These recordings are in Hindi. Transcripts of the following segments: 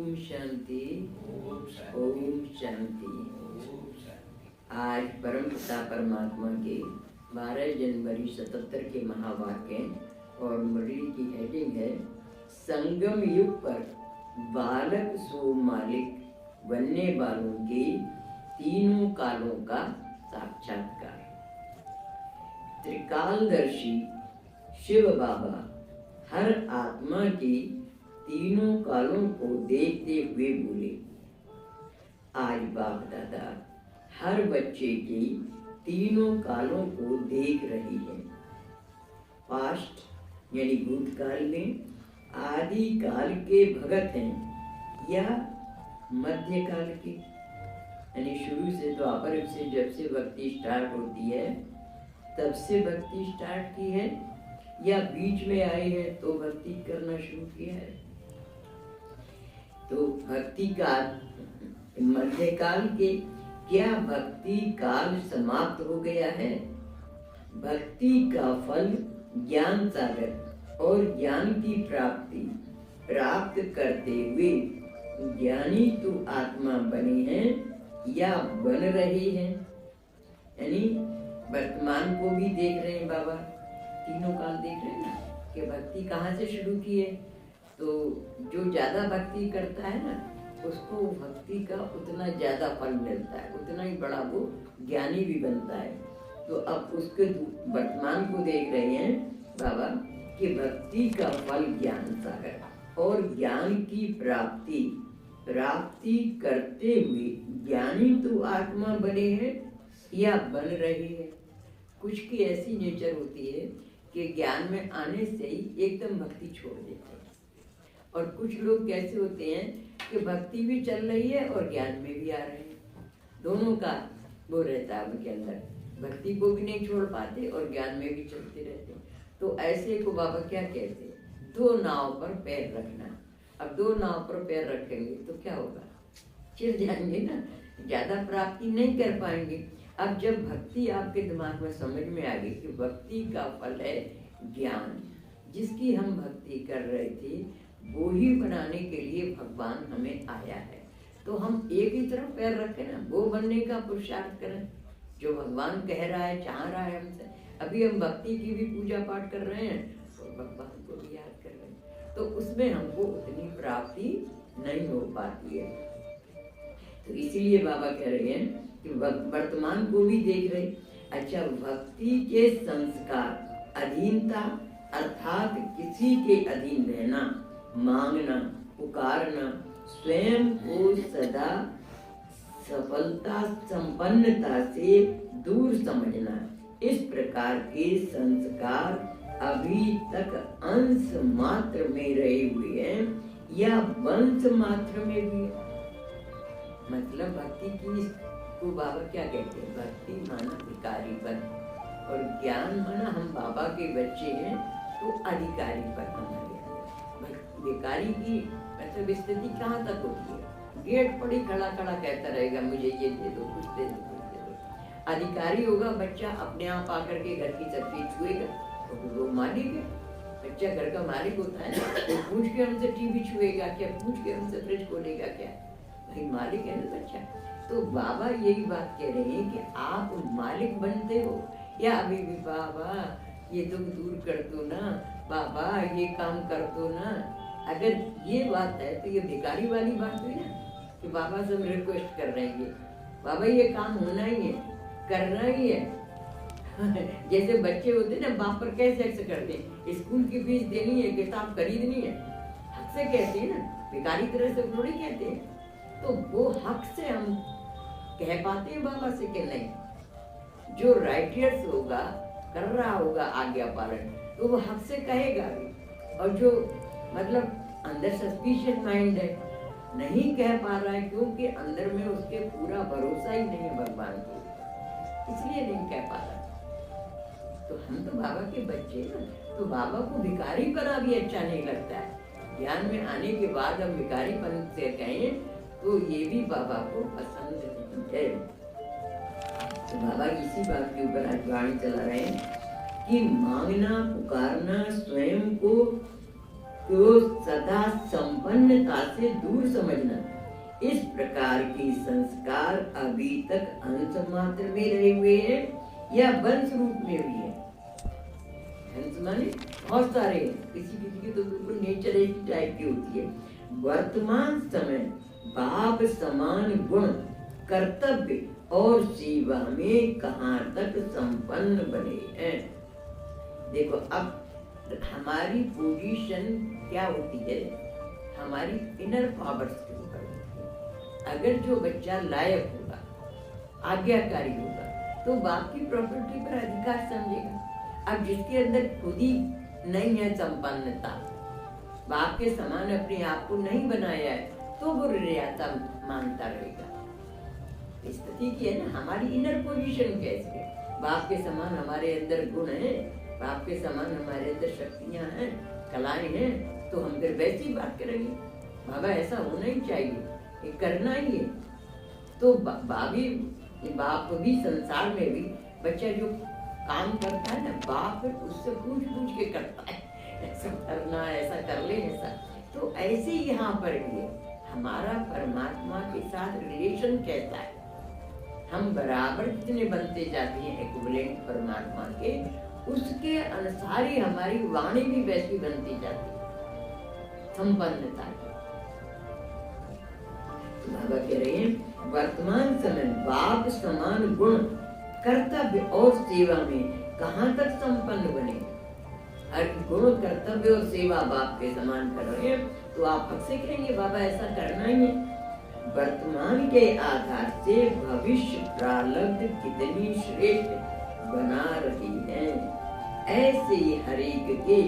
ओम शांति, ओम शांति। आज परम पिता परमात्मा के 12 जनवरी 77 के महावाक्य और मुरली की हेडिंग है संगम युग पर बालक सो मालिक बनने वालों के तीनों कालों का साक्षात्कार। त्रिकालदर्शी शिव बाबा हर आत्मा के तीनों कालों को देखते हुए बोले, आज बाप दादा हर बच्चे के तीनों कालों को देख रही है। पास्ट यानी भूतकाल में आदि काल के भगत हैं या मध्यकाल के, यानी शुरू से द्वापर से जब से भक्ति स्टार्ट होती है तब से भक्ति स्टार्ट की है या बीच में आए हैं तो भक्ति करना शुरू किया है। तो भक्ति काल मध्यकाल के क्या भक्ति काल समाप्त हो गया है? भक्ति का फल ज्ञान सागर और ज्ञान की प्राप्ति प्राप्त करते हुए ज्ञानी तो आत्मा बने हैं या बन रहे हैं, यानी वर्तमान को भी देख रहे हैं बाबा, तीनों काल देख रहे हैं ना कि भक्ति कहाँ से शुरू की है। तो जो ज्यादा भक्ति करता है ना उसको भक्ति का उतना ज्यादा फल मिलता है, उतना ही बड़ा वो ज्ञानी भी बनता है। तो अब उसके वर्तमान को देख रहे हैं बाबा कि भक्ति का फल ज्ञान सागर और ज्ञान की प्राप्ति करते हुए ज्ञानी तो आत्मा बने हैं या बन रही है। कुछ की ऐसी नेचर होती है कि ज्ञान में आने से ही एकदम भक्ति छोड़ देते हैं, और कुछ लोग कैसे होते हैं कि भक्ति भी चल रही है और ज्ञान में भी आ रहे हैं, दोनों का वो रहता है उनके अंदर, भक्ति को भी नहीं छोड़ पाते और ज्ञान में भी चलते रहते हैं। तो ऐसे को बाबा क्या कहते हैं, दो नाव पर पैर रखना। अब दो नाव पर पैर रखेंगे तो क्या होगा, चिर जाएंगे ना, ज्यादा प्राप्ति नहीं कर पाएंगे। अब जब भक्ति आपके दिमाग में समझ में आ गई कि भक्ति का फल है ज्ञान, जिसकी हम भक्ति कर रहे थे वो ही बनाने के लिए भगवान हमें आया है, तो हम एक ही तरफ पैर रखें ना, वो बनने का पुरुषार्थ करें जो भगवान कह रहा है, चाह रहा है हमसे। अभी हम भक्ति की भी पूजा पाठ कर रहे हैं और भगवान को भी याद कर रहे हैं, तो उसमें हमको उतनी प्राप्ति नहीं हो पाती है। तो इसीलिए बाबा कह रहे हैं कि वर्तमान को भी देख रहे। अच्छा, भक्ति के संस्कार अधीनता अर्थात किसी के अधीन रहना, मांगना, पुकारना, स्वयं को सदा सफलता संपन्नता से दूर समझना, इस प्रकार के संस्कार अभी तक अंश मात्र में रहे हुए हैं या वंश मात्र में भी है। मतलब भक्ति की को बाबा क्या कहते हैं, भक्ति माना भिखारी बन और ज्ञान माना हम बाबा के बच्चे हैं तो अधिकारी पर हमारे। भिखारी की मतलब स्थिति कहाँ तक होती है, गेट पर ही खड़ा खड़ा कहता रहेगा मुझे ये दे दो, कुछ दे दो, कुछ दे दो। अधिकारी होगा बच्चा अपने आप आकर के घर की सब चीज छुएगा तो वो मालिक है। बच्चा घर का मालिक होता है ना, तो पूछ के हमसे टीवी छुएगा क्या, पूछ के हमसे फ्रिज खोलेगा क्या, भाई मालिक है ना बच्चा। तो बाबा यही बात कह रहे हैं कि आप मालिक बनते हो या अभी भी बाबा ये दुख दूर कर दो ना, बाबा ये काम कर दो ना। अगर ये बात है तो ये भिखारी वाली बात हुई ना कि बाबा से हम रिक्वेस्ट कर रहे हैं, बाबा ये काम होना ही है, करना ही है। जैसे बच्चे होते हैं ना, बाप पर कैसे ऐसे करते हैं, स्कूल की फीस देनी है, किताब खरीदनी है, हक से कहते हैं ना, भिखारी तरह से थोड़ी कहते हैं। तो वो हक से हम कह पाते हैं बाबा से कि नहीं। जो राइटियर्स होगा, कर रहा होगा आज्ञा पालन, तो वो हक से कहेगा भी। और जो मतलब अंदर सस्पिशियस माइंड है, नहीं कह पा रहा है क्योंकि अंदर में उसके पूरा भरोसा ही नहीं है भगवान को, इसलिए नहीं कह पा रहा। तो हम तो बाबा के बच्चे हैं, तो बाबा को भिखारी पना भी अच्छा नहीं लगता है। ज्ञान में आने के बाद हम भिखारी पन से कहें तो ये भी बाबा को पसंद नहीं है। तो बाबा इसी बात के ऊपर आज वाणी चला रहे हैं कि मांगना, पुकारना, स्वयं को को सदा संपन्नता से दूर समझना। इस प्रकार के संस्कार अभी तक अंश मात्र में रहे हुए हैं या वंश रूप में भी है। अंश माने बहुत सारे हैं, किसी किसी की तो बिल्कुल नेचर एक टाइप की होती है। वर्तमान समय बाप समान गुण, कर्तव्य और सेवा में कहाँ तक संपन्न बने हैं। देखो अब हमारी पोजीशन क्या होती है, हमारी इनर पावर्स के ऊपर होती है। अगर जो बच्चा लायक होगा, आज्ञाकारी होगा, तो बाप की प्रॉपर्टी पर अधिकार समझेगा। अब जिसके अंदर खुद ही नहीं है संपन्नता, बाप के समान अपने आप को नहीं बनाया है, तो वो रियायता मानता रहेगा। स्थिति की है ना, हमारी इनर पोजीशन कैसी है। बाप के समान हमारे अंदर गुण है, बाप के समान हमारे अंदर शक्तियां हैं, कलाएं हैं, तो हम फिर वैसी बात करेंगे, बाबा ऐसा होना ही चाहिए, ये करना ही है। तो बाप भी संसार में भी बच्चा जो काम करता है ना, बाप उससे पूछ पूछ के करता है, ऐसा करना, ऐसा कर ले, ऐसा। तो ऐसे ही यहाँ पर भी है, हमारा परमात्मा के साथ रिलेशन कैसा है, हम बराबर कितने बनते जाते हैं इक्विवेलेंट परमात्मा के, उसके अनुसार ही हमारी वाणी भी वैसी बनती जाती है संपन्नता की। तो बाबा कह रहे हैं वर्तमान समय बाप समान गुण, कर्तव्य और सेवा में कहाँ तक संपन्न बने। हर गुण, कर्तव्य और सेवा बाप के समान कर रहे हैं, तो आप हमसे कहेंगे बाबा ऐसा करना ही है। वर्तमान के आधार से भविष्य प्रारब्ध कितनी श्रेष्ठ बना रही है। ऐसे हर एक के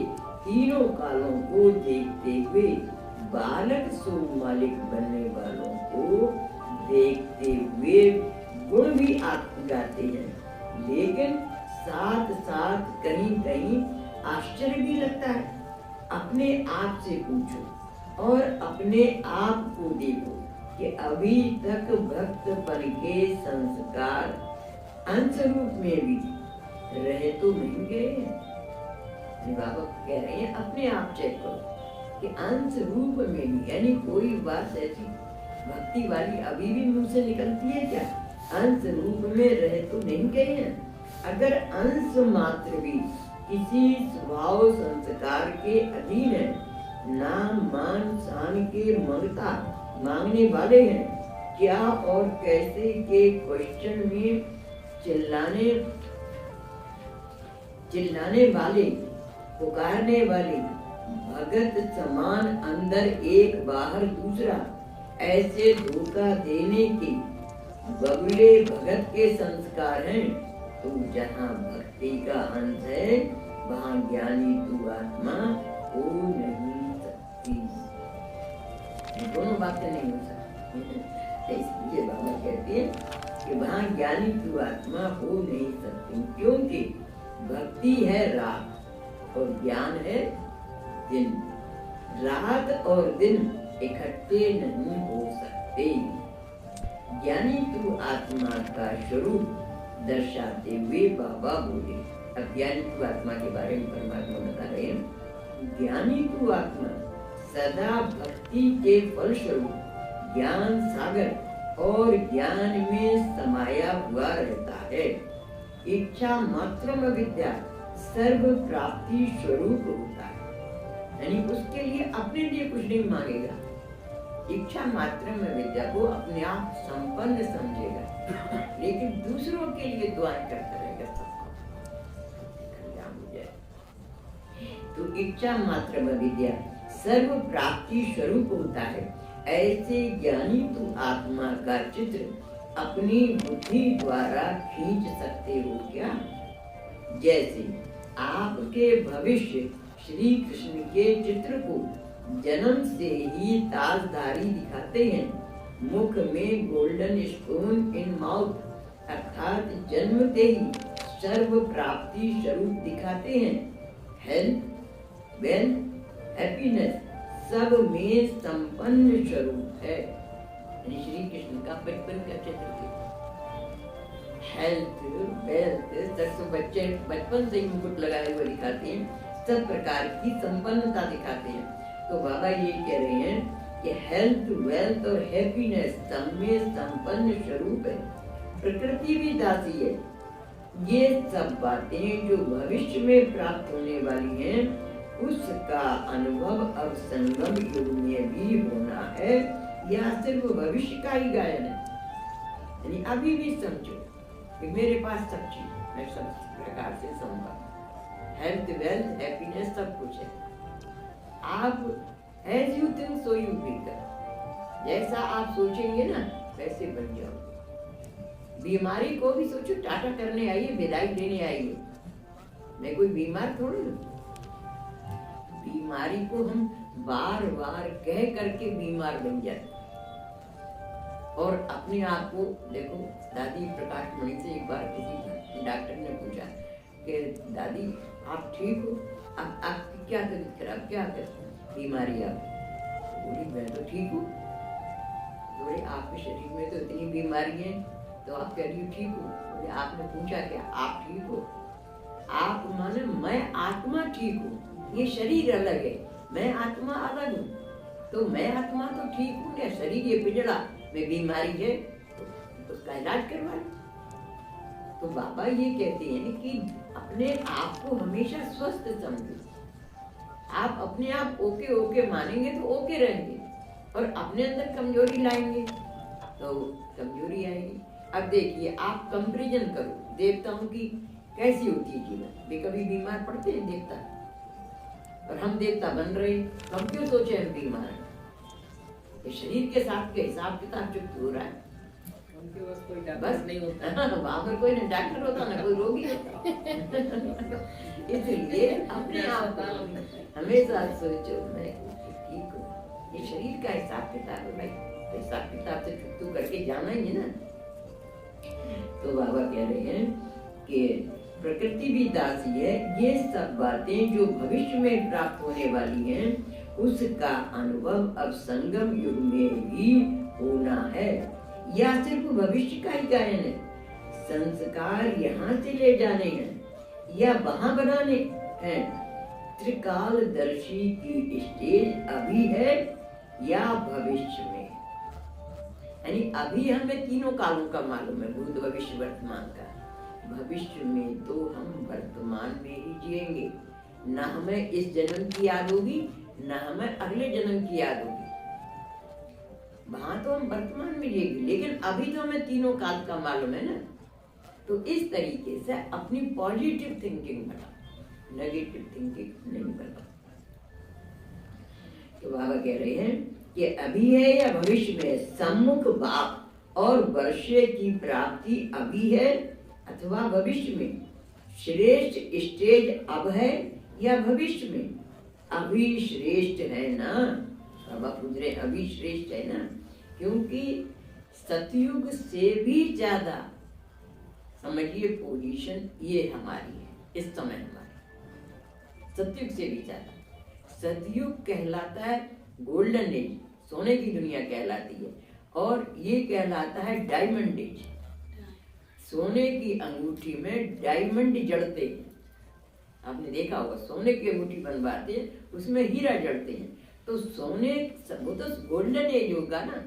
तीनों कालों को देखते हुए बालक सो मालिक बनने वालों को देखते हुए गुण भी गाते हैं, लेकिन साथ साथ कहीं कहीं आश्चर्य भी लगता है। अपने आप से पूछो और अपने आप को देखो कि अभी तक भक्तपन के संस्कार अंश रूप में भी रहे तो नहीं गए। बाबा कह रहे हैं अपने आप चेक करो कि अंश रूप में भी, यानी कोई बात ऐसी भक्ति वाली अभी भी मुंह से निकलती है क्या, अंश रूप में रहे तो नहीं गए हैं। अगर अंश मात्र भी किसी स्वभाव संस्कार के अधीन है, नाम मान शान के मांगने वाले हैं, क्या और कैसे के क्वेश्चन में चिल्लाने वाले, पुकारने वाले, भगत समान अंदर एक बाहर दूसरा, ऐसे धोखा देने के बगुले भगत के संस्कार हैं। तो जहाँ भक्ति का अंश है, वहाँ ज्ञानी तू आत्मा हो नहीं सकती। दोनों बातें नहीं हो सकती। इसलिए बाबा कहते हैं कि वहाँ ज्ञानी तू आत्मा हो नहीं सकती, क्योंकि भक्ति है रात और ज्ञान है दिन। रात और दिन इकट्ठे नहीं हो सकते। ज्ञानी तू आत्मा का स्वरूप दर्शाते हुए बाबा बोले। अब ज्ञानी तू आत्मा के बारे में परमात्मा बता रहे हैं। ज्ञानी तू आत्मा सदा भक्ति के फलस्वरूप ज्ञान सागर और ज्ञान में समाया हुआ रहता है। इच्छा मात्रम विद्या सर्व प्राप्ति स्वरूप होता है, यानी उसके लिए अपने लिए कुछ नहीं मांगेगा। इच्छा मात्रम विद्या को अपने आप संपन्न समझेगा, लेकिन दूसरों के लिए दुआएं करता रहेगा सबको कल्याण हो जाए। तो इच्छा मात्रम विद्या सर्व प्राप्ति स्वरूप होता है। ऐसे ज्ञानी तू आत्मा का चित्र अपनी बुद्धि द्वारा खींच सकते हो क्या? जैसे आपके भविष्य श्री कृष्ण के चित्र को जन्म से ही ताजधारी दिखाते हैं, मुख में गोल्डन स्पून इन माउथ, अर्थात जन्मते ही सर्व प्राप्ति स्वरूप दिखाते हैं। हेल्थ, वेल्थ, हैप्पीनेस सब में संपन्न स्वरूप है। श्री कृष्ण का बचपन का चित्र, हेल्थ, वेल्थ, सब बच्चे बचपन से ही मुकुट लगाए हुए दिखाते हैं, सब प्रकार की संपन्नता दिखाते हैं। तो बाबा ये कह रहे हैं कि हेल्थ, वेल्थ और हैप्पीनेस सब में संपन्न स्वरूप है, प्रकृति भी दासी है। ये सब बातें जो भविष्य में प्राप्त होने वाली हैं, उसका अनुभव अब संगम युग में भी होना है। यह सिर्फ भविष्य का ही गायन है। यानी अभी भी समझो कि मेरे पास सब चीज, मैं सब प्रकार से संपन्न, हेल्थ, वेल्थ, हैप्पीनेस सब कुछ है। आप as you think so you become, जैसा आप सोचेंगे ना वैसे बन जाओगे। बीमारी को भी सोचो, टाटा करने आइए, विदाई देने आइए, मैं कोई बीमार थोड़ी हूँ। बीमारी को हम बार बार कह करके बीमार बन जाते और अपने आप को देखो। दादी प्रकाश मणि से एक बार किसी डॉक्टर ने पूछा कि दादी आप ठीक हो, अब आपकी क्या तबीयत खराब, क्या बीमारी आप? बोली मैं तो ठीक हूँ। बोले आपके शरीर में तो इतनी बीमारी है, तो आप कह रही हो ठीक हो? बोले आपने पूछा क्या आप ठीक हो? आप माने मैं आत्मा ठीक हूँ, ये शरीर अलग है, मैं आत्मा अलग हूँ। तो मैं आत्मा तो ठीक हूँ या शरीर ये पिजड़ा में बीमारी है तो उसका इलाज करवा लो। तो बाबा ये कहते हैं कि अपने आप को हमेशा स्वस्थ समझो। आप अपने आप ओके ओके मानेंगे तो ओके रहेंगे, और अपने अंदर कमजोरी लाएंगे तो कमजोरी आएगी। अब देखिए आप कंपैरिजन करो देवताओं की, कैसी होती है जीवन, वे कभी बीमार पड़ते हैं देवता, और हम देवता बन रहे, हम क्यों सोचे हम बीमार हैं? ये शरीर के साथ के हिसाब किताब चुप हो रहा है। बस नहीं होता वहां पर कोई नहीं डॉक्टर होता ना कोई रोगी होता। इसलिए अपने आप को हमेशा सोचो मैं ठीक हूँ, ये शरीर का हिसाब किताब है भाई, तो हिसाब किताब से चुप करके जाना ही है ना। तो बाबा कह रहे हैं कि प्रकृति भी दासी है, ये सब बातें जो भविष्य में प्राप्त होने वाली हैं, उसका अनुभव अब संगम युग में भी होना है। यह सिर्फ भविष्य का ही गायन है। संस्कार यहाँ से ले जाने हैं या वहां बनाने हैं। त्रिकालदर्शी की स्टेज अभी है या भविष्य में, यानी अभी हमें तीनों कालों का मालूम है, भूत, भविष्य, वर्तमान का। भविष्य में तो हम वर्तमान में ही जिएंगे, ना हमें इस जन्म की याद होगी ना हमें अगले जन्म की याद होगी। वहां तो हम वर्तमान में जिएंगे, लेकिन अभी तो हमें तीनों काल का मालूम है ना। तो इस तरीके से अपनी पॉजिटिव थिंकिंग बढ़ाओ, नेगेटिव थिंकिंग नहीं बढ़ाओ। तो बाबा कह रहे हैं कि अभी है या भविष्य में, सम्मुख भाव और वर्ष की प्राप्ति अभी है अथवा भविष्य में। श्रेष्ठ स्टेज अब है या भविष्य में? अभी श्रेष्ठ है ना। बाबा पूछ रहे अभी श्रेष्ठ है ना, क्योंकि सतयुग से भी ज्यादा समझिए पोजीशन ये हमारी है इस समय, हमारी सतयुग से भी ज्यादा। सतयुग कहलाता है गोल्डन एज, सोने की दुनिया कहलाती है, और ये कहलाता है डायमंड एज। सोने की अंगूठी में डायमंड जड़ते हैं, आपने देखा होगा सोने की अंगूठी बनवाते हैं उसमें हीरा जड़ते हैं। तो सोने वो तो गोल्डन एज होगा ना,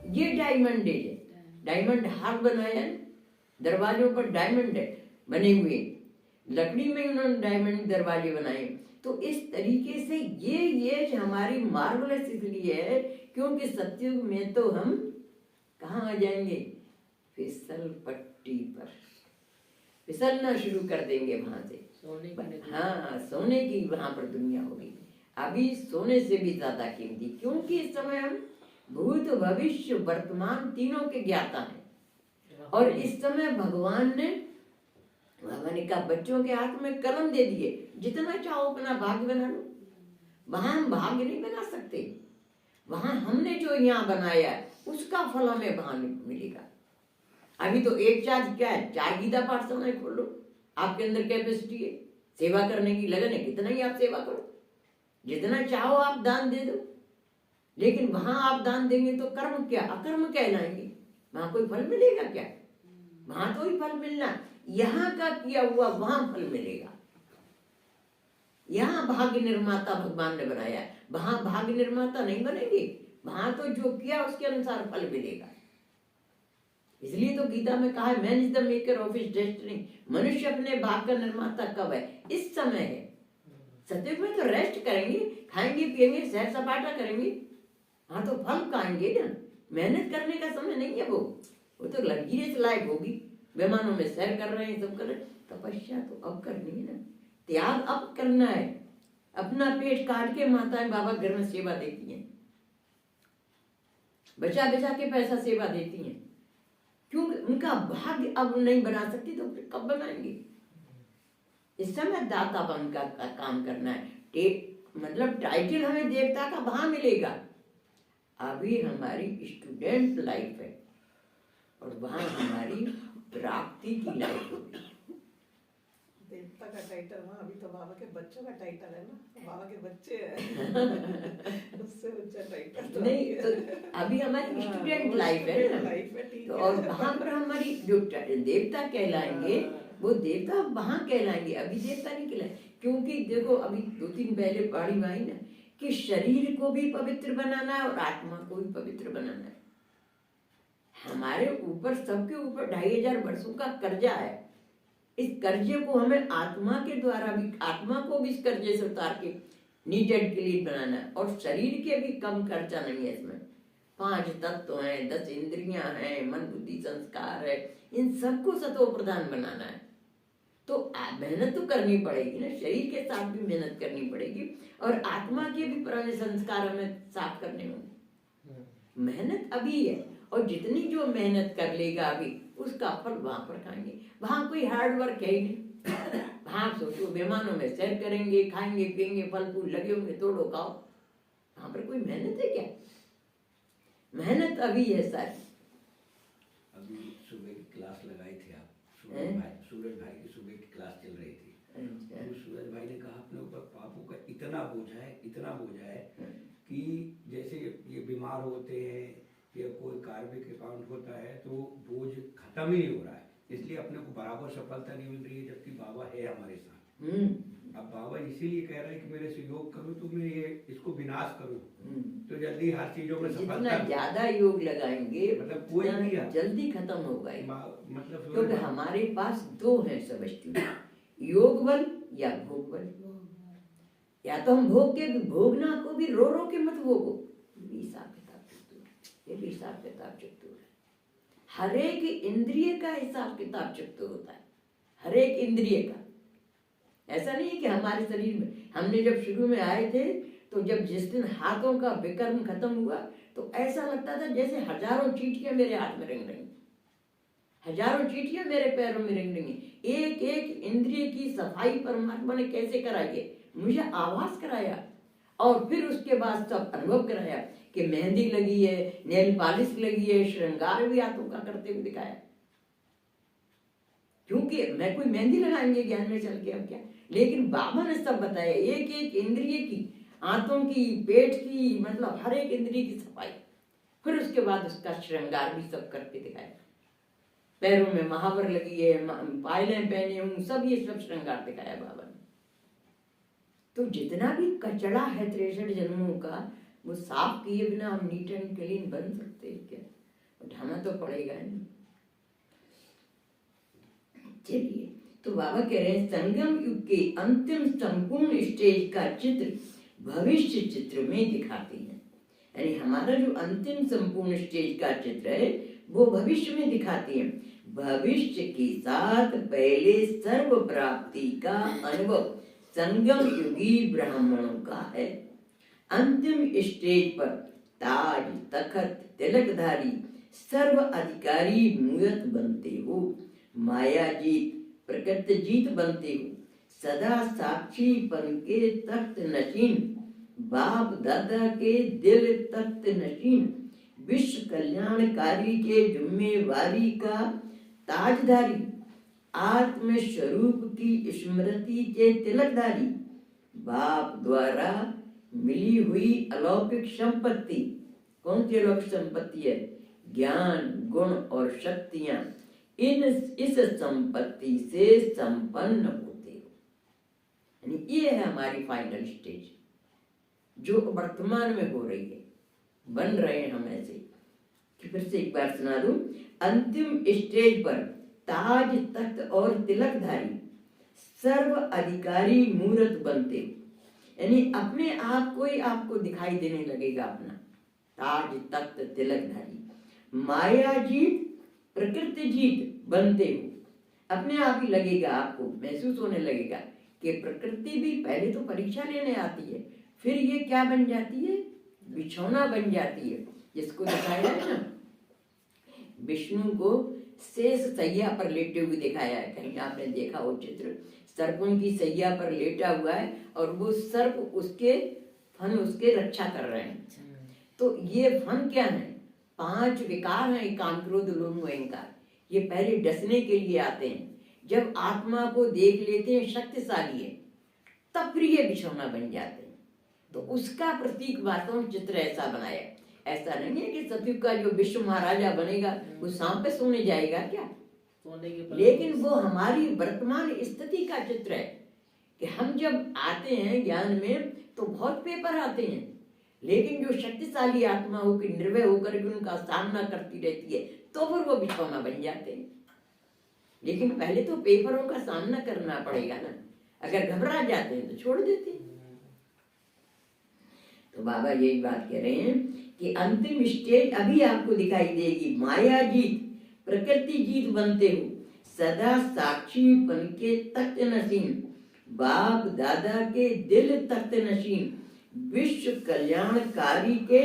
ये डायमंड एज है। डायमंड हार बनाया, दरवाजों पर डायमंड बने हुए, लकड़ी में उन्होंने डायमंड दरवाजे बनाए। तो इस तरीके से ये हमारी मार्वलस इसलिए है क्योंकि सतयुग में तो हम कहाँ आ जाएंगे, फिसल पट्टी पर फिसलना शुरू कर देंगे वहां से। हाँ, सोने की वहां पर दुनिया होगी। अभी सोने से भी ज्यादा कीमती, क्योंकि इस समय हम भूत, भविष्य, वर्तमान तीनों के ज्ञाता हैं। और इस समय भगवान ने कहा बच्चों के हाथ में कलम दे दिए, जितना चाहो अपना भाग्य बना लो। वहां हम भाग्य नहीं बना सकते, वहां हमने जो यहाँ बनाया उसका फल हमें वहां मिलेगा। अभी तो एक चार्ज क्या है, 4 गीता पाठशालाएं खोल लो, आपके अंदर कैपेसिटी है, सेवा करने की लगन है, कितना ही आप सेवा करो, जितना चाहो आप दान दे दो। लेकिन वहां आप दान देंगे तो कर्म क्या, अकर्म कहलाएंगे, वहां कोई फल मिलेगा क्या? वहां तो ही फल मिलना, यहाँ का किया हुआ वहां फल मिलेगा। यहाँ भाग्य निर्माता भगवान ने बनाया है, वहां भाग्य निर्माता नहीं बनेंगे। वहां तो जो किया उसके अनुसार फल मिलेगा। इसलिए तो गीता में कहा है, man is the maker of his destiny. मनुष्य अपने भाग्य का निर्माता कब है? इस समय है। सतयुग में तो रेस्ट करेंगे, खाएंगे पिएंगे, सैर सपाटा करेंगे, हाँ तो फल खाएंगे ना। मेहनत करने का समय नहीं है वो तो लग्जरियस लाइफ होगी, विमानों में सैर कर रहे हैं, सब कर रहे हैं। तपस्या तो अब करनी है ना, त्याग अब करना है। अपना पेट काट के माताएं बाबा घर में सेवा देती हैं, बचा बचा के पैसा सेवा देती हैं, क्योंकि उनका भाग्य अब नहीं बना सकती तो फिर कब बनाएंगे? इस समय दाता बन का काम करना है। मतलब टाइटल हमें देवता का वहां मिलेगा, अभी हमारी स्टूडेंट लाइफ है और वहां हमारी प्राप्ति की लाइफ होगी। देवता का टाइटल वहाँ, अभी तो बाबा के बच्चों का टाइटल है ना, बाबा के बच्चे हैं उससे ऊंचा टाइटल तो नहीं, तो अभी हमारी स्टूडेंट लाइफ है ना, तो और वहां पर हमारी जो देवता कहलाएंगे वो देवता वहां कहलाएंगे, अभी देवता नहीं कहलाएंगे। क्योंकि देखो अभी 2-3 पहले पढ़ी आई ना कि शरीर को भी पवित्र बनाना है और आत्मा को भी पवित्र बनाना है। हमारे ऊपर, सबके ऊपर 2500 वर्षों का कर्जा है। इस कर्जे को हमें आत्मा के द्वारा भी, आत्मा को भी इस कर्जे से उतार के नीट एंड क्लीन बनाना है। और शरीर के भी कम खर्चा नहीं है इसमें। 5 तत्व हैं, 10 इंद्रियां हैं, मन बुद्धि संस्कार है, इन सबको सतो प्रधान बनाना है। तो मेहनत तो करनी पड़ेगी ना, शरीर के साथ भी मेहनत करनी पड़ेगी और आत्मा के भी पुराने संस्कार हमें साफ करने होंगे। मेहनत अभी है और जितनी जो मेहनत कर लेगा अभी उसका फल वहां पर खाएंगे। वहां कोई हार्ड वर्क है ही नहीं। वहां सोचो विमानों में सैर करेंगे, खाएंगे पिएंगे, फल फूल लगे होंगे, तोड़ो खाओ, वहां पर कोई मेहनत है क्या? मेहनत अभी है सर। अभी सुबह की क्लास लगाई थी आप, सूरज भाई की सुबह की क्लास चल रही थी। तो सूरज भाई ने कहा अपने ऊपर पापों का इतना बोझ है कि जैसे ये बीमार होते हैं या कोई कार्मिक अकाउंट होता है तो बोझ खत्म ही नहीं हो रहा है, इसलिए अपने को बराबर सफलता नहीं मिल रही है, जबकि बाबा है हमारे साथ। अब बाबा इसीलिए कह रहे हैं कि मेरे से योग करूं तो मैं इसको विनाश करूं, तो जल्दी हर चीजों में सफलता। ज्यादा योग लगाएंगे मतलब कोई भी जल्दी खत्म होगा, मतलब क्योंकि हमारे पास 2 हैं सब, योग बल या भोग बल। या तो हम भोगना को भी रो रो के मत भोगो, ये भी हिसाब किताब चतुर है। हर एक इंद्रिय का हिसाब किताब चतुर होता है, हर एक इंद्रिय का। ऐसा नहीं है कि हमारे शरीर में, हमने जब शुरू में आए थे तो जब जिस दिन हाथों का विकर्म खत्म हुआ तो ऐसा लगता था जैसे हजारों चींटियां मेरे हाथ में रंग रही, हजारों चींटियां मेरे पैरों में रंग रही। एक एक इंद्रिय की सफाई परमात्मा ने कैसे कराई है, मुझे आभास कराया और फिर उसके बाद सब अनुभव कराया कि मेहंदी लगी है, नेल पॉलिश लगी है, श्रृंगार भी हाथों का करते हुए दिखाया। क्योंकि मैं कोई मेहंदी लगाएंगे ज्ञान में चल के अब क्या, लेकिन बाबा ने सब बताया, एक एक इंद्रिय की, आंतों की, पेट की, मतलब हर एक इंद्रिय की सफाई। फिर उसके बाद उसका श्रृंगार भी सब करके दिखाया। पैरों में महावर लगी है, पायलें पहने हूं, सब ये सब श्रृंगार दिखाया बाबा ने। तो जितना भी कचरा है 63 जन्मों का, वो साफ किए बिना हम नीट एंड क्लीन बन सकते हैं क्या? उठाना तो पड़ेगा नहीं। चलिए, तो बाबा कह रहे हैं संगम युग के अंतिम संपूर्ण स्टेज का चित्र भविष्य चित्र में दिखाते हैं। यानी हमारा जो अंतिम संपूर्ण स्टेज का चित्र है वो भविष्य में दिखाते हैं। भविष्य के साथ पहले सर्व प्राप्ति का अनुभव संगम युगी ब्राह्मणों का है। अंतिम स्टेज पर ताज तखत तिलकधारी सर्व अधिकारी मूर्त बनते हो, माया जीत प्रकृति जीत बनते हो, सदा साक्षी पन के तख्त नशीन, बाप दादा के दिल तख्त नशीन, विश्व कल्याणकारी के जिम्मेवारी का ताजधारी, आत्म स्वरूप की स्मृति के तिलकधारी, बाप द्वारा मिली हुई अलौकिक संपत्ति। कौन सी अलौकिक संपत्ति है? ज्ञान गुण और शक्तियां, इस संपत्ति से संपन्न होते हो। यानी ये है हमारी फाइनल स्टेज जो वर्तमान में हो रही है, बन रहे हैं हम ऐसे। कि फिर से एक बार सुना दूं, अंतिम स्टेज पर ताज तख्त और तिलकधारी सर्व अधिकारी मूर्त बनते, यानी अपने आप को ही आपको दिखाई देने लगेगा अपना ताज तख्त तिलकधारी, माया जीत प्रकृति जीत बनते हो। अपने आप ही लगेगा, आपको महसूस होने लगेगा कि प्रकृति भी पहले तो परीक्षा लेने आती है, फिर ये क्या बन जाती है, बिछौना बन जाती है। जिसको दिखाया है ना, विष्णु को शेष सैया पर लेटे हुए दिखाया है, कहीं आपने देखा वो चित्र, सर्पों की सैया पर लेटा हुआ है और वो सर्प उसके फन उसके रक्षा कर रहे हैं। तो ये फन क्या है, 5 विकार हैं, काम क्रोध लोभ अहंकार। ये पहले डसने के लिए आते हैं, जब आत्मा को देख लेते हैं शक्तिशाली है, तब फिर ये बिछौना बन जाते हैं। तो उसका प्रतीक वास्तव में चित्र ऐसा बनाया। ऐसा नहीं है कि सतयुग का जो विश्व महाराजा बनेगा वो सांप पे सोने जाएगा क्या, लेकिन वो हमारी वर्तमान स्थिति का चित्र है कि हम जब आते हैं ज्ञान में तो बहुत पेपर आते हैं, लेकिन जो शक्तिशाली आत्मा होकर निर्भय होकर भी उनका सामना करती रहती है तो फिर वो बिछौना बन जाते हैं। लेकिन पहले तो पेपरों का सामना करना पड़ेगा ना, अगर घबरा जाते हैं तो छोड़ देते हैं। तो बाबा यही बात कह रहे हैं कि अंतिम स्टेज अभी आपको दिखाई देगी, माया जीत प्रकृति जीत बनते हो, सदा साक्षी बन के तख्त नशीन, बाप दादा के दिल तख्त नशीन, विश्व कल्याणकारी के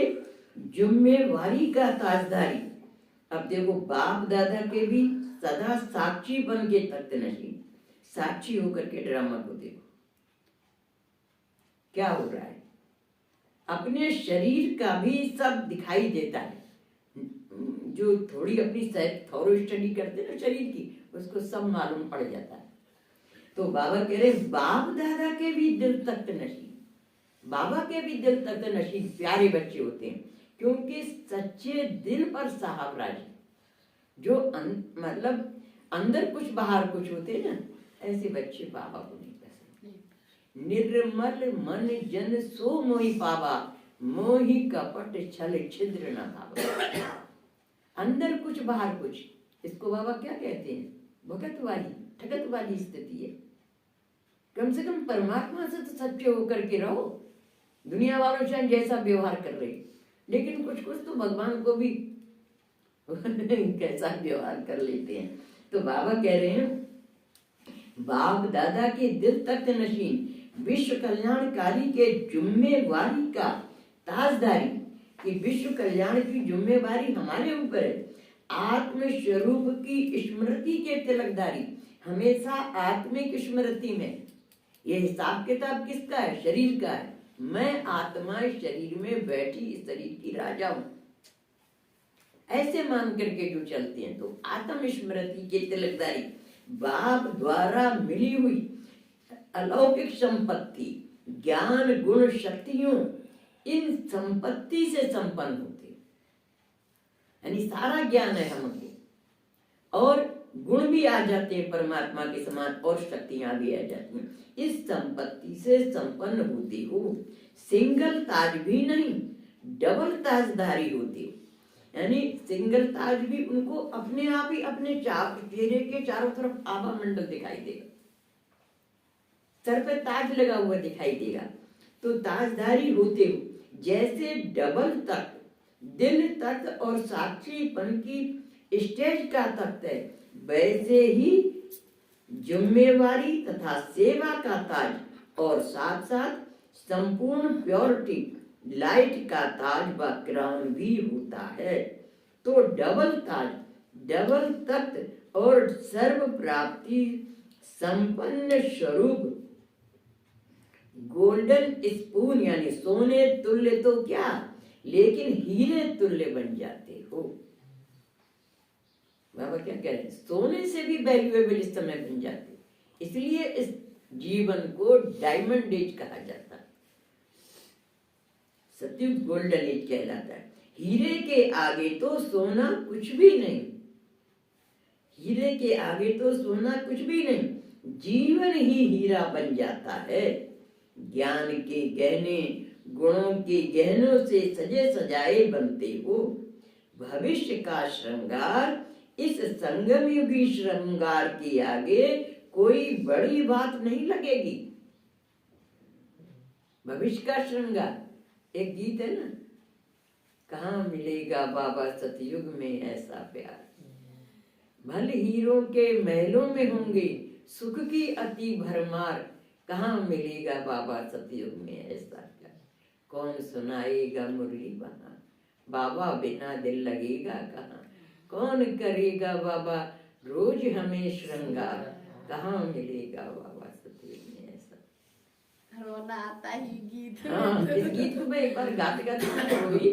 जिम्मेवारी का ताजदारी। अब देखो, बाप दादा के भी सदा साक्षी बन के तख्त नशीन, साक्षी होकर के ड्रामा को देखो क्या हो रहा है। अपने शरीर का भी सब दिखाई देता है, जो थोड़ी अपनी थोरो स्टडी करते हैं ना शरीर की, उसको सब मालूम पड़ जाता है। तो बाबा कह रहे बाप दादा के भी दिल तख्त नशीन, बाबा के भी दिल तख्त नशीन प्यारे बच्चे होते हैं, क्योंकि सच्चे दिल पर साहब राज, जो मतलब अंदर कुछ बाहर कुछ होते हैं ना, ऐसे बच्चे बाबा को नहीं पसंद। निर्मल मन जन सो मोहि पावा, मोहि कपट छल छिद्र न भावा। अंदर कुछ बाहर कुछ, इसको बाबा क्या कहते हैं, भगत वाली ठगत वाली स्थिति है। कम से कम परमात्मा से तो सच्चे होकर के रहो, दुनिया वालों से जैसा व्यवहार कर रहे, लेकिन कुछ कुछ तो भगवान को भी कैसा व्यवहार कर लेते हैं। तो बाबा कह रहे हैं बाप दादा के दिल तख्त नशीन, विश्व कल्याणकारी के जिम्मेवारी का ताजदारी, कि विश्व कल्याण की जिम्मेवारी हमारे ऊपर है। आत्म स्वरूप की स्मृति के तिलकधारी, हमेशा आत्मिक स्मृति में। ये हिसाब किताब किसका है, शरीर का है। मैं आत्मा शरीर में बैठी इस शरीर की राजा हूं, ऐसे मान करके जो चलते हैं तो आत्म स्मृति के तिलकधारी, बाप द्वारा मिली हुई अलौकिक संपत्ति, ज्ञान गुण शक्तियों, इन संपत्ति से संपन्न होते, यानी सारा ज्ञान है हमको और गुण भी आ जाते हैं परमात्मा के समान और शक्तियां भी आ जाती हैं। इस संपत्ति से संपन्न होती हो, सिंगल ताज भी नहीं डबल ताजधारी होती हो, यानी सिंगल ताज भी उनको अपने आप ही अपने चेहरे के चारों तरफ आभा मंडल दिखाई देगा, सर पे ताज लगा हुआ दिखाई देगा। तो ताजधारी होते हो, जैसे डबल तख्त दिल तख्त और साक्षीपन की स्टेज का तख्त है, वैसे ही जिम्मेवारी तथा सेवा का ताज और साथ साथ संपूर्ण प्योरिटी लाइट का ताज व क्राउन भी होता है। तो डबल ताज, डबल तख्त और सर्व प्राप्ति संपन्न स्वरूप, गोल्डन स्पून यानी सोने तुल्य तो क्या, लेकिन हीरे तुल्य बन जाते हो। बाबा क्या कह रहे हैं, सोने से भी वैल्यूएबल इस समय बन जाते, इसलिए इस जीवन को डायमंड एज कहा जाता है, सतयुग गोल्डन एज कहलाता है। हीरे के आगे तो सोना कुछ भी नहीं, हीरे के आगे तो सोना कुछ भी नहीं, जीवन ही हीरा बन जाता है। ज्ञान के गहने गुणों के गहनों से सजे सजाए बनते हो। भविष्य का श्रृंगार इस संगम युगी श्रृंगार के आगे कोई बड़ी बात नहीं लगेगी। भविष्य का श्रृंगार एक गीत है ना, कहाँ मिलेगा बाबा सतयुग में ऐसा प्यार। भले हीरों के महलों में होंगे सुख की अति भरमार, कहाँ मिलेगा बाबा सतयुग में ऐसा प्यार। कौन सुनाएगा मुरली बहार, बाबा बिना दिल लगेगा कहाँ। कौन करेगा बाबा रोज हमें श्रृंगार, कहाँ मिलेगा बाबा सतयुग में ऐसा। रोना आता ही गीत। हाँ, इस गीत को मैं एक बार गाते गाते रोई,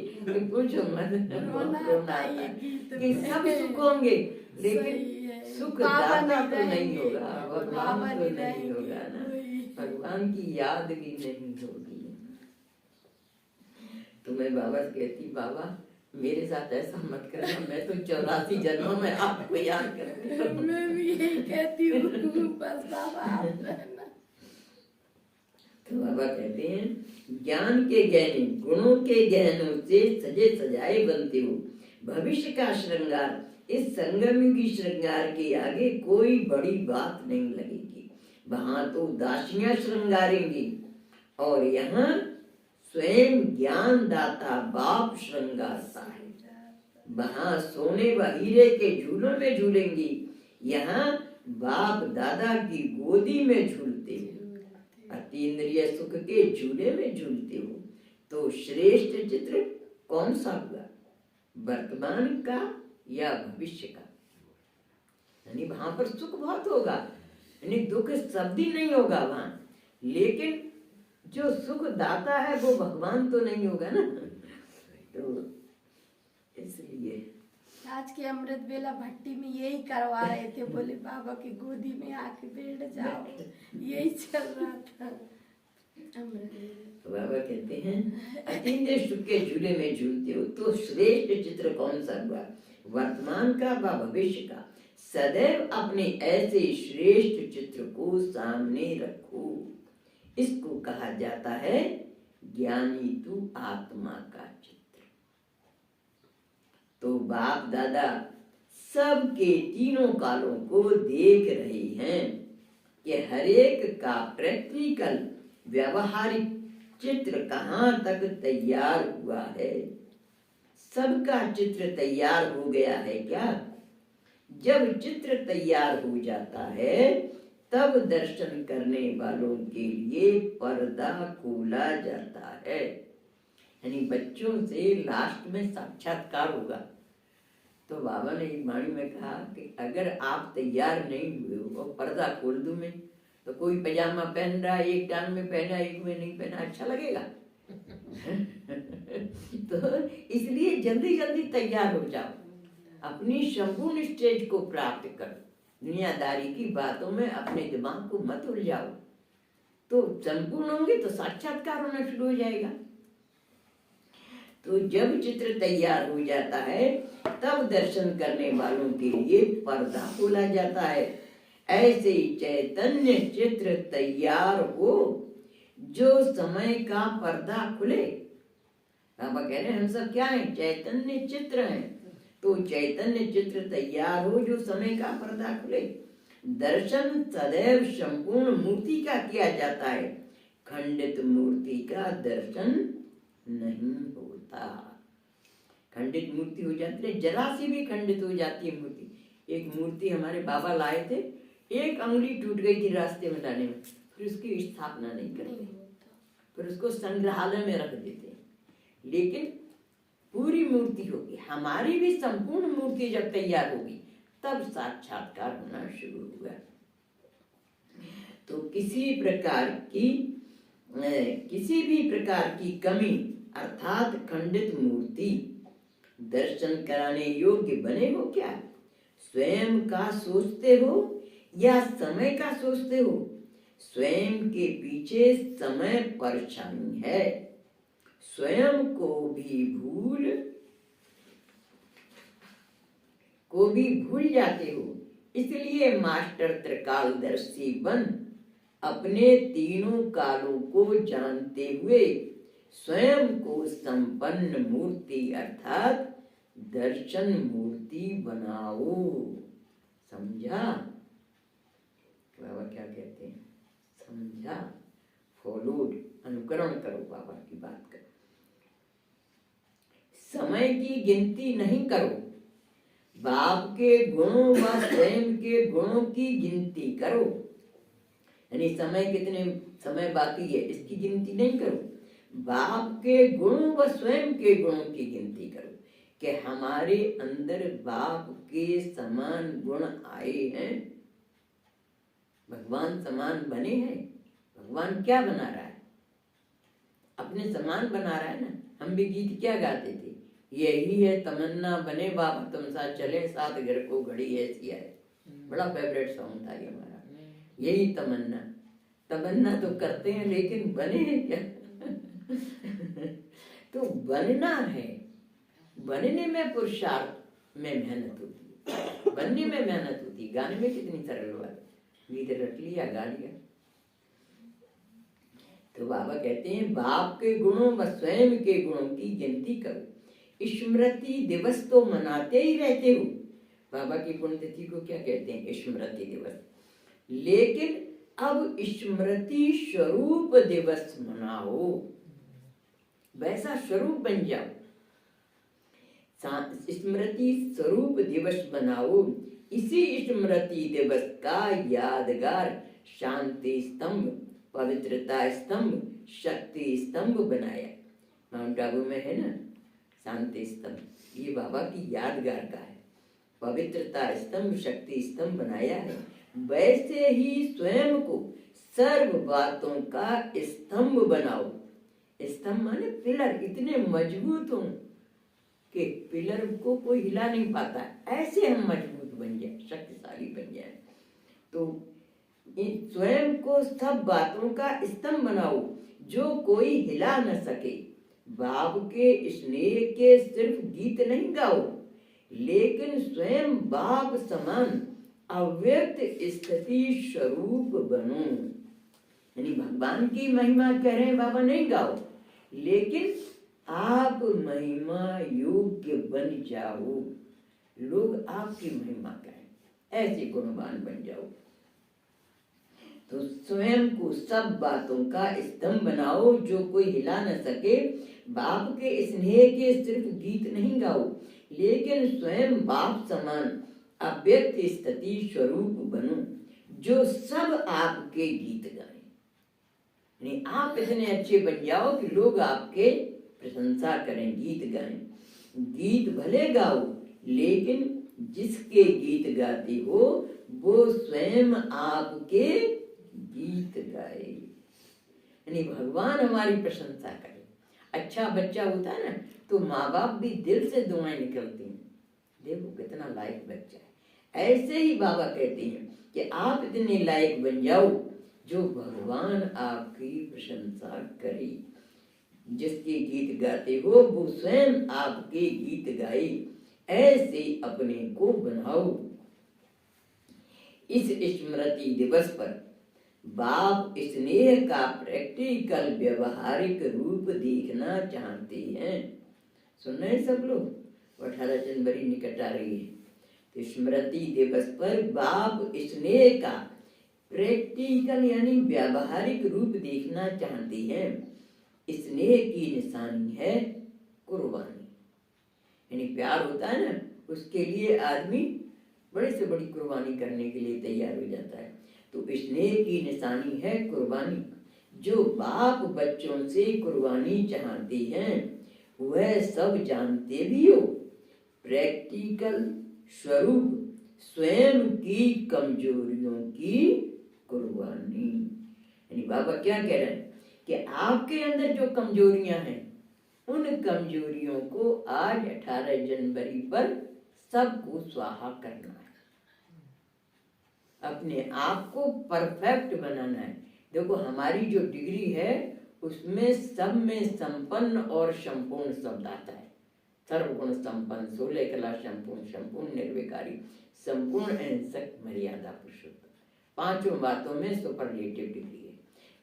पूछो मत। रोना आता है गीत कि सब सुख होंगे लेकिन सुख दाता तो नहीं होगा, भगवान तो नहीं होगा ना, भगवान की याद भी नहीं होगी। तो मैं बाबा से कहती, बाबा मेरे साथ ऐसा मत करना, मैं तो 84 जन्मों में आपको याद करती हूँ। मैं भी यही कहती हूँ, बस बाबा आप रहना। तो बाबा कहते हैं ज्ञान के गहने गुणों के गहनों से सजे सजाए बनते हो। भविष्य का श्रृंगार इस संगम की श्रृंगार के आगे कोई बड़ी बात नहीं लगेगी। वहां तो दासियां श्रृंगारेंगी और यहाँ स्वयं ज्ञान दाता बाप श्रृंगारता है। वहां सोने व हीरे के झूलों में झूलेंगी, यहाँ बाप दादा की गोदी में झूलते हो। अतीन्द्रिय सुख के झूले में झूलते हो। तो श्रेष्ठ चित्र कौन सा हुआ, वर्तमान का या भविष्य का। यानी वहां पर सुख बहुत होगा, यानी दुख शब्द ही नहीं होगा वहां, लेकिन जो सुख दाता है वो भगवान तो नहीं होगा ना। तो इसलिए आज के अमृत बेला भट्टी में यही करवा रहे थे, बोले बाबा की गोदी में आके बैठ जाओ, यही चल रहा था। बाबा कहते हैं अतीन्द्रिय सुख के झूले में झूलते हो। तो श्रेष्ठ चित्र कौन सा हुआ, वर्तमान का व भविष्य का। सदैव अपने ऐसे श्रेष्ठ चित्र को सामने रखो। इसको कहा जाता है ज्ञानी तू आत्मा का चित्र। तो बाप दादा सबके तीनों कालों को देख रहे हैं कि हरेक का प्रैक्टिकल व्यवहारिक चित्र कहाँ तक तैयार हुआ है। सबका चित्र तैयार हो गया है क्या। जब चित्र तैयार हो जाता है तब दर्शन करने वालों के लिए पर्दा खोला जाता है। यानी बच्चों से लास्ट में साक्षात्कार होगा। तो बाबा ने एक वाणी में कहा कि अगर आप तैयार नहीं हुए हो और पर्दा खोल दूं मैं, तो कोई पजामा पहन रहा है, एक टांग में पहना एक में नहीं पहना, अच्छा लगेगा। तो इसलिए जल्दी जल्दी तैयार हो जाओ, अपनी संपूर्ण स्टेज को प्राप्त करो। दुनियादारी की बातों में अपने दिमाग को मत उलझाओ। तो संपूर्ण होंगे तो साक्षात्कार होना शुरू हो जाएगा। तो जब चित्र तैयार हो जाता है तब दर्शन करने वालों के लिए पर्दा खोला जाता है। ऐसे चैतन्य चित्र तैयार हो जो समय का पर्दा खुले। बाबा कह रहे हैं हम सब क्या हैं, चैतन्य चित्र हैं। तो चैतन्य चित्र तैयार हो जो समय का पर्दा खुले। दर्शन सदैव संपूर्ण मूर्ति का किया जाता है, खंडित मूर्ति का दर्शन नहीं होता। खंडित मूर्ति हो जाती है, जरा सी भी खंडित हो जाती है मूर्ति। एक मूर्ति हमारे बाबा लाए थे, एक अंगुली टूट गई थी रास्ते में लाने में, फिर उसकी स्थापना नहीं करते, फिर उसको संग्रहालय में रख देते। लेकिन पूरी मूर्ति होगी, हमारी भी संपूर्ण मूर्ति जब तैयार होगी तब साक्षात्कार होना शुरू हुआ। तो किसी भी प्रकार की कमी अर्थात खंडित मूर्ति दर्शन कराने योग्य बने हो क्या। स्वयं का सोचते हो या समय का सोचते हो। स्वयं के पीछे समय परछाई है। स्वयं को भी भूल जाते हो इसलिए मास्टर त्रिकालदर्शी बन अपने तीनों कालों को जानते हुए स्वयं को संपन्न मूर्ति अर्थात दर्शन मूर्ति बनाओ। समझा? बाबा क्या कहते हैं? समझा? फॉलोड, अनुकरण करो बाबा की बात करो। समय की गिनती नहीं करो, बाप के गुणों व स्वयं के गुणों की गिनती करो। यानी समय कितने समय बाकी है इसकी गिनती नहीं करो, बाप के गुणों व स्वयं के गुणों की गिनती करो कि हमारे अंदर बाप के समान गुण आए हैं, भगवान समान बने हैं। भगवान क्या बना रहा है? अपने समान बना रहा है ना। हम भी गीत क्या गाते थे? यही है तमन्ना बने बाबा तुम साथ चले, साथ घर को घड़ी ऐसी आए। बड़ा फेवरेट सॉन्ग था ये हमारा। यही तमन्ना, तमन्ना तो करते हैं लेकिन बने हैं क्या? तो बनना है, बनने में पुरुषार्थ में मेहनत होती है, बनने में मेहनत होती है। गाने में कितनी सरल बात, गीत रट लिया गा लिया। तो बाबा कहते हैं बाप के गुणों व स्वयं के गुणों की गिनती करो, स्मृति दिवस तो मनाते ही रहते हो। बाबा की पुण्यतिथि को क्या कहते हैं? स्मृति दिवस। लेकिन अब स्मृति स्वरूप दिवस मनाओ, वैसा स्वरूप बन जाओ। स्मृति स्वरूप दिवस बनाओ। इसी स्मृति दिवस का यादगार शांति स्तंभ, पवित्रता स्तंभ, शक्ति स्तंभ बनाया। माउंट आबू में है ना शांति स्तंभ, ये बाबा की यादगार का है। पवित्रता स्तंभ, शक्ति स्तंभ बनाया है। वैसे ही स्वयं को सर्व बातों का स्तंभ बनाओ। स्तंभ माने पिलर, इतने मजबूत हो कि पिलर को कोई हिला नहीं पाता, ऐसे हम मजबूत बन जाए, शक्तिशाली बन जाए। तो स्वयं को सब बातों का स्तंभ बनाओ जो कोई हिला न सके। बाप के स्नेह के सिर्फ गीत नहीं गाओ, लेकिन स्वयं बाप समान अव्यक्त स्थिति स्वरूप बनो। यानी भगवान की महिमा कह रहे हैं बाबा नहीं गाओ, लेकिन आप महिमा योग्य बन जाओ, लोग आपकी महिमा करें, ऐसे गुणवान बन जाओ। तो स्वयं को सब बातों का स्तंभ बनाओ जो कोई हिला न सके। बाप के स्नेह के सिर्फ गीत नहीं गाओ, लेकिन स्वयं बाप समान अव्यक्त स्थिति स्वरूप बनो जो सब आपके गीत गाएं। यानी आप इतने अच्छे बन जाओ कि लोग आपके प्रशंसा करें, गीत गाएं। गीत भले गाओ, लेकिन जिसके गीत गाते हो वो स्वयं आपके गीत गाए। यानी भगवान हमारी प्रशंसा करे। अच्छा बच्चा होता है ना तो माँ बाप भी दिल से दुआएं निकलती हैं, देखो कितना लायक बच्चा है। ऐसे ही बाबा कहते हैं कि आप इतने लायक बन जाओ जो भगवान आपकी प्रशंसा करे। जिसके गीत गाते हो वो स्वयं आपके गीत गाए, ऐसे अपने को बनाओ। इस स्मृति दिवस पर बाप स्नेह का प्रैक्टिकल व्यवहारिक रूप देखना चाहते हैं। सुन रहे सब लोग? 18 जनवरी निकट आ रही है, तो स्मृति दिवस पर बाप स्नेह का प्रैक्टिकल यानी व्यावहारिक रूप देखना चाहते हैं। स्नेह की निशानी है कुर्बानी। यानी प्यार होता है ना, उसके लिए आदमी बड़े से बड़ी कुर्बानी करने के लिए तैयार हो जाता है। तो स्नेह की निशानी है कुर्बानी। जो बाप बच्चों से कुर्बानी चाहते हैं वह सब जानते भी हो। प्रैक्टिकल स्वरूप स्वयं की कमजोरियों की कुर्बानी। यानी बाबा क्या कह रहे हैं कि आपके अंदर जो कमजोरियां हैं उन कमजोरियों को आज 18 जनवरी पर सबको स्वाहा करना है, अपने आप को परफेक्ट बनाना है। देखो हमारी जो डिग्री है उसमें सब में संपन्न और संपूर्ण शब्द आता है। सर्वगुण संपन्न, 16 कला संपूर्ण, संपूर्ण निर्विकारी, संपूर्ण अहिंसक, मर्यादा पुरुषोत्तम। पांचों बातों में सुपरलेटिव डिग्री है।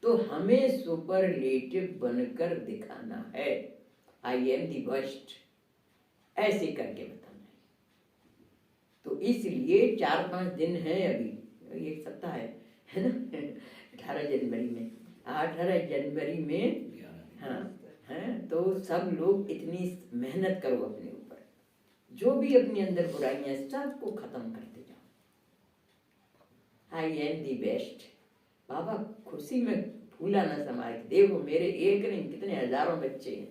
तो हमें सुपरलेटिव बनकर दिखाना है। आई एम दी बेस्ट, ऐसे करके बताना है। तो इसलिए 4-5 दिन है, अभी 1 सप्ताह है ना 18 जनवरी में, 18 जनवरी में, हाँ है। तो सब लोग इतनी मेहनत करो अपने ऊपर, जो भी अपने अंदर बुराइयां सबको खत्म करते जाओ। I am the best. बाबा खुशी में फूला ना समाए, देखो मेरे एक नहीं कितने हजारों बच्चे हैं,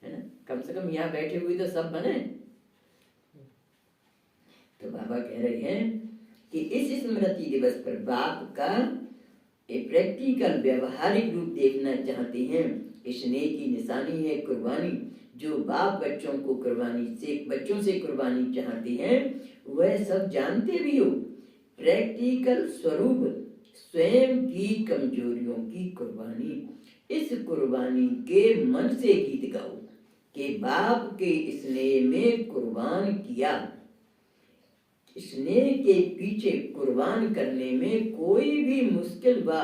है ना, कम से कम यहाँ बैठे हुए तो सब बने। तो बाबा कह रहे हैं कि इस स्मृति दिवस पर बाप का एक प्रैक्टिकल व्यवहारिक रूप देखना चाहते हैं। स्नेह की निशानी है कुर्बानी। जो बाप बच्चों से कुर्बानी चाहते हैं, वह सब जानते भी हो। प्रैक्टिकल स्वरूप स्वयं की कमजोरियों की कुर्बानी। इस कुर्बानी के मन से गीत गाओ कि बाप के स्नेह में कुर्बान किया। स्नेह के पीछे कुर्बान करने में कोई भी मुश्किल व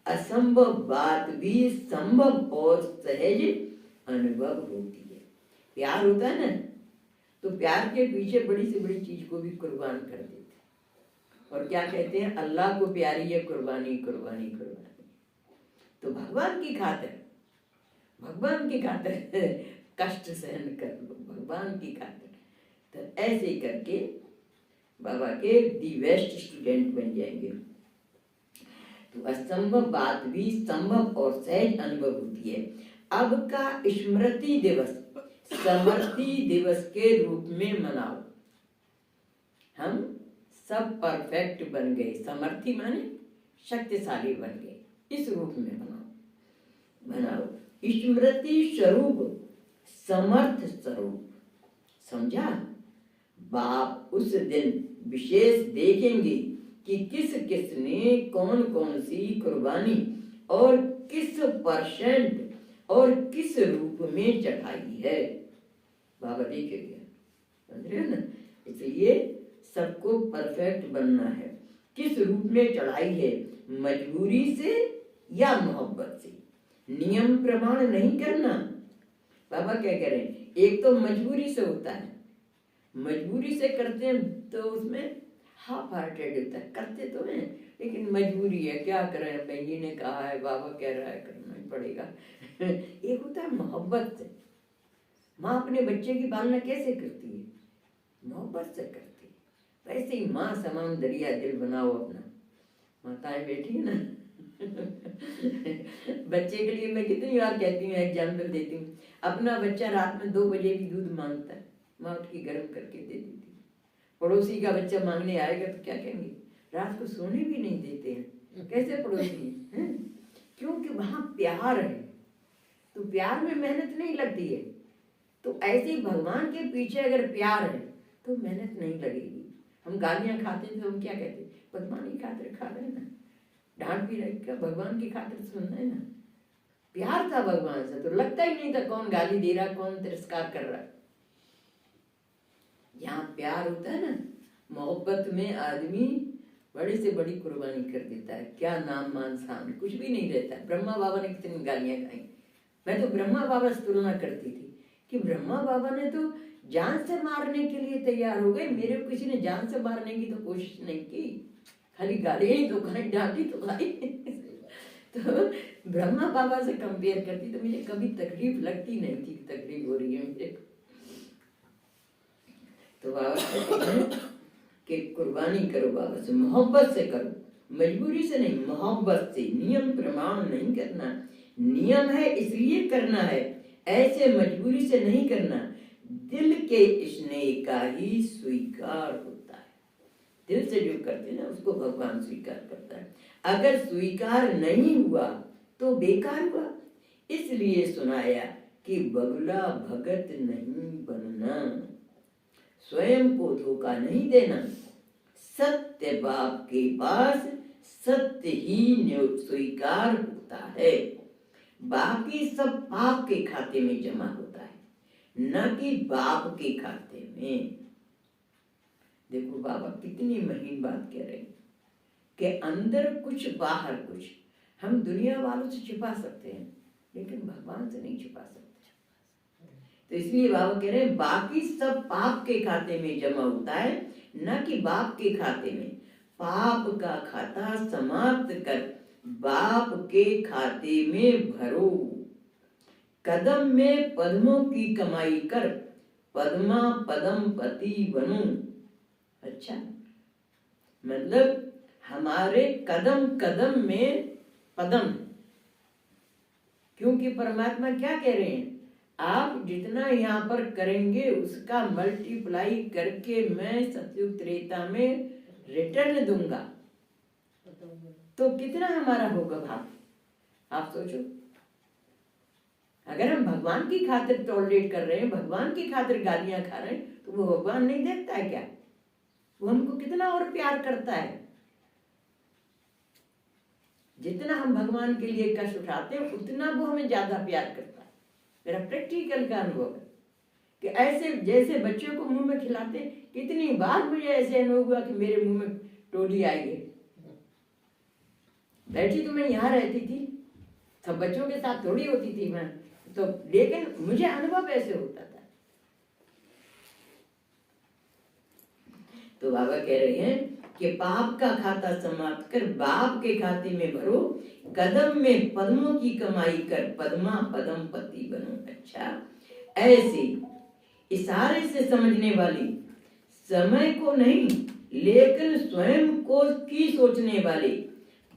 असंभव बात भी संभव और सहज अनुभव होती है। प्यार होता है ना, तो प्यार के पीछे बड़ी से बड़ी चीज को भी कुर्बान कर देते हैं। और क्या कहते हैं, अल्लाह को प्यारी है कुर्बानी कुर्बानी कुर्बानी। तो भगवान की खातिर कष्ट सहन कर लो, भगवान की खातिर। तो ऐसे ही करके बाबा के दी बेस्ट स्टूडेंट बन जाएंगे। तो असंभव बात भी संभव और सहज अनुभव होती है। अब का स्मृति दिवस समर्थी दिवस के रूप में मनाओ। हम सब परफेक्ट बन गए, समर्थी माने शक्तिशाली बन गए, इस रूप में बनाओ। स्मृति स्वरूप समर्थ स्वरूप, समझा। बाप उस दिन विशेष देखेंगे कि किस किस ने कौन कौन सी कुर्बानी और किस परसेंट और किस रूप में चढ़ाई है। बाबा देखेंगे, समझ रहे हो ना। इसलिए सबको परफेक्ट बनना है। किस रूप में चढ़ाई है, मजबूरी से या मोहब्बत से। नियम प्रमाण नहीं करना। बाबा क्या कह रहे हैं, एक तो मजबूरी से होता है, मजबूरी से करते हैं तो उसमें हाफ हार्टेड होता है, करते तो हैं लेकिन मजबूरी है, क्या करें, बहन ने कहा है, बाबा कह रहा है, करना ही पड़ेगा। एक होता है मोहब्बत से। माँ अपने बच्चे की पालना कैसे करती है, मोहब्बत से करती है। वैसे ही माँ समान दरिया दिल बनाओ अपना। माताएं बैठी है ना बच्चे के लिए मैं कितनी बार कहती हूँ, एग्जाम्पल देती हूँ। अपना बच्चा रात में 2 बजे भी दूध मांगता है, माँ उठ के गर्म करके दे देती है। पड़ोसी का बच्चा मांगने आएगा तो क्या कहेंगे, रात को सोने भी नहीं देते हैं, कैसे पड़ोसी हैं? क्योंकि वहां प्यार है, तो प्यार में मेहनत नहीं लगती है। तो ऐसे ही भगवान के पीछे अगर प्यार है तो मेहनत नहीं लगेगी। हम गालियां खाते थे, हम क्या कहते, भगवान की खातिर खा रहे हैं ना, डांट भी रही क्या, भगवान की खातिर सुनना है ना। प्यार था भगवान से, तो लगता ही नहीं था कौन गाली दे रहा, कौन तिरस्कार कर रहा है। यहाँ प्यार होता है ना, मोहब्बत में आदमी बड़ी से बड़ी कुर्बानी कर देता है। क्या नाम मान शान कुछ भी नहीं रहता। ब्रह्मा बाबा ने कितनी गालियां खाई। मैं तो ब्रह्मा बाबा से तुलना करती थी कि ब्रह्मा बाबा ने तो जान से मारने के लिए तैयार हो गए, मेरे को किसी ने जान से मारने की तो कोशिश नहीं की, खाली गालियां ही तो खाई, डांटी तो खाई। तो ब्रह्मा बाबा से कंपेयर करती तो मुझे कभी तकलीफ लगती नहीं थी, तकलीफ हो रही है मुझे। तो बाबा कहते हैं कि कुर्बानी करो, बाबा से मोहब्बत से करो, मजबूरी से नहीं, मोहब्बत से। नियम प्रमाण नहीं करना, नियम है इसलिए करना है, ऐसे मजबूरी से नहीं करना। दिल के स्नेह का ही स्वीकार होता है। दिल से जो करते ना उसको भगवान स्वीकार करता है। अगर स्वीकार नहीं हुआ तो बेकार हुआ। इसलिए सुनाया कि बगुला भगत नहीं बनना, स्वयं को धोखा नहीं देना। सत्य बाप के पास सत्य ही स्वीकार होता है, बाकी सब पाप के खाते में जमा होता है। न कि बाप के खाते में। देखो बाबा कितनी महीन बात कह रहे हैं कि अंदर कुछ बाहर कुछ। हम दुनिया वालों से छिपा सकते हैं लेकिन भगवान से नहीं छिपा सकते। तो इसलिए बाबा कह रहे हैं बाकी सब पाप के खाते में जमा होता है, न कि बाप के खाते में। पाप का खाता समाप्त कर बाप के खाते में भरो। कदम में पद्मों की कमाई कर पद्मा पदम पति बनो। अच्छा, मतलब हमारे कदम कदम में पदम, क्योंकि परमात्मा क्या कह रहे हैं, आप जितना यहाँ पर करेंगे उसका मल्टीप्लाई करके मैं सतयुग त्रेता में रिटर्न दूंगा। तो कितना हमारा होगा भाग, आप सोचो। अगर हम भगवान की खातिर टॉलरेट कर रहे हैं, भगवान की खातिर गालियां खा रहे हैं, तो वो भगवान नहीं देखता है क्या? वो हमको कितना और प्यार करता है। जितना हम भगवान के लिए कष्ट उठाते हैं उतना वो हमें ज्यादा प्यार करता है। मेरा प्रैक्टिकल का अनुभव है कि ऐसे जैसे बच्चों को मुंह में खिलाते, कितनी बार मुझे ऐसे अनुभव हुआ कि मेरे मुंह में टोली आई है। बैठी तो मैं यहाँ रहती थी, सब बच्चों के साथ थोड़ी होती थी मैं तो, लेकिन मुझे अनुभव ऐसे होता था। तो बाबा कह रहे हैं कि पाप का खाता समाप्त कर बाप के खाते में भरो। कदम में पद्मों की कमाई कर पद्मा पदम पति बनो। अच्छा, ऐसे इशारे से समझने वाली, समय को नहीं लेकिन स्वयं को की सोचने वाले,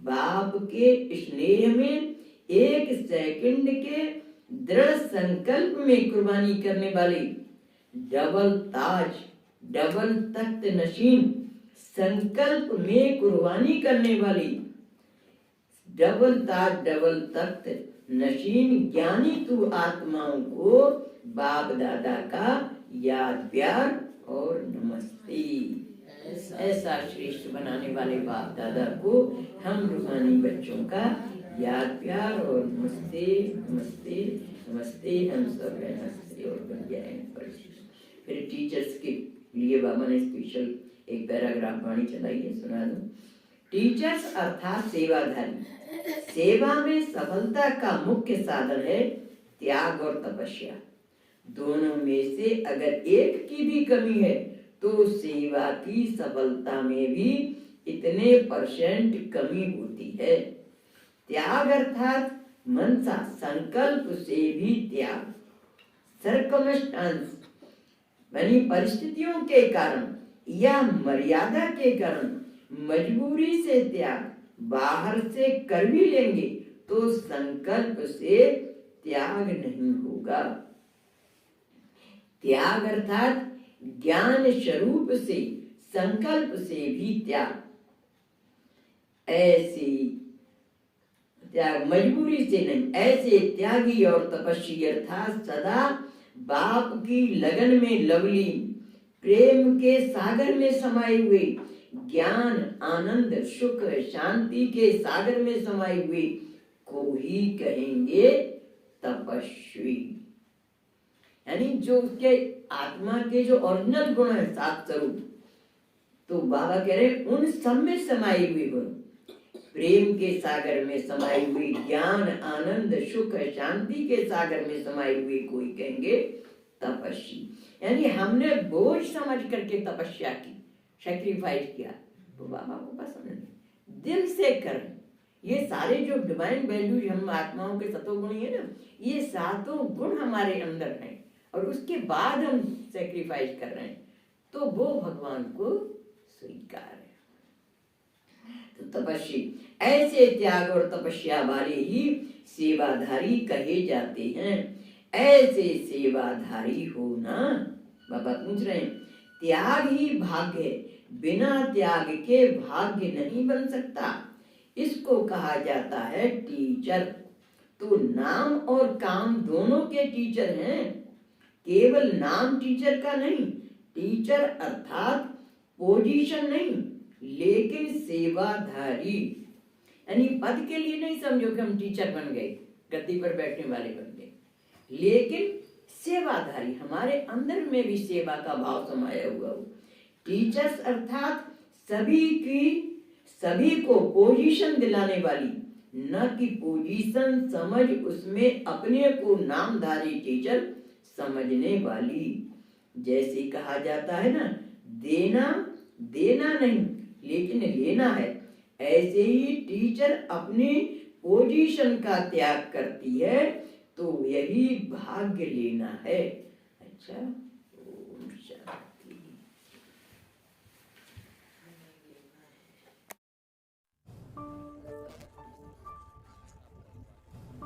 बाप के स्नेह में एक सेकंड के दृढ़ संकल्प में कुर्बानी करने वाले, डबल ताज डबल तख्त नशीन संकल्प में कुर्बानी करने वाली, डबल ताज डबल तख्त नशीन ज्ञानी तू आत्माओं को बाप दादा का याद प्यार और नमस्ते। ऐसा श्रेष्ठ बनाने वाले बाप दादा को हम रूहानी बच्चों का याद प्यार और नमस्ते नमस्ते नमस्ते। हम सब नमस्ते और बन जाए। फिर टीचर्स के लिए बाबा ने स्पेशल एक पैराग्राफ वाणी चलाई है, सुना दो। टीचर्स अर्थात सेवाधारी। सेवा में सफलता का मुख्य साधन है त्याग और तपस्या। दोनों में से अगर एक की भी कमी है तो सेवा की सफलता में भी इतने परसेंट कमी होती है। त्याग अर्थात मनसा संकल्प से भी त्याग, सर्कमस्टांस यानी परिस्थितियों के कारण या मर्यादा के कारण मजबूरी से त्याग बाहर से कर भी लेंगे तो संकल्प से त्याग नहीं होगा। त्याग अर्थात ज्ञान स्वरूप से संकल्प से भी त्याग, ऐसे त्याग मजबूरी से नहीं। ऐसे त्यागी और तपस्वी अर्थात सदा बाप की लगन में लवली प्रेम के सागर में समाये हुए, ज्ञान आनंद सुख शांति के सागर में समाये हुए को ही कहेंगे तपस्वी। यानी जो उसके आत्मा के जो ओरिजिनल गुण है सात स्वरूप, तो बाबा कह रहे हैं उन सब में समाये हुए गुण, प्रेम के सागर में समाये हुए, ज्ञान आनंद सुख शांति के सागर में समाये हुए कोई कहेंगे तपस्वी। यानी हमने बोझ समझ करके तपस्या की, सैक्रिफाइस किया, तो बाबा को पसंद नहीं। दिल से करें। ये सारे जो डिवाइन वैल्यूज हम आत्माओं के सतों गुण है ना, ये सातों गुण हमारे अंदर हैं और उसके बाद हम सैक्रिफाइस कर रहे हैं तो वो भगवान को स्वीकार है। तो तपस्वी ऐसे त्याग और तपस्या वाले ही सेवाधारी कहे जाते हैं। ऐसे सेवाधारी होना, बाबा पूछ रहे हैं, त्याग ही भाग्य है, बिना त्याग के भाग्य नहीं बन सकता। इसको कहा जाता है टीचर। तो नाम और काम दोनों के टीचर हैं, केवल नाम टीचर का नहीं। टीचर अर्थात पोजीशन नहीं लेकिन सेवाधारी, यानी पद के लिए नहीं समझो कि हम टीचर बन गए, गद्दी पर बैठने वाले बन गए, लेकिन सेवाधारी, हमारे अंदर में भी सेवा का भाव समाया हुआ हो। टीचर्स अर्थात सभी को पोजीशन दिलाने वाली, न कि पोजीशन समझ उसमें अपने को नामधारी टीचर समझने वाली। जैसे कहा जाता है ना, देना नहीं लेकिन लेना है, ऐसे ही टीचर अपनी पोजीशन का त्याग करती है तो यही भाग्य लेना है। अच्छा,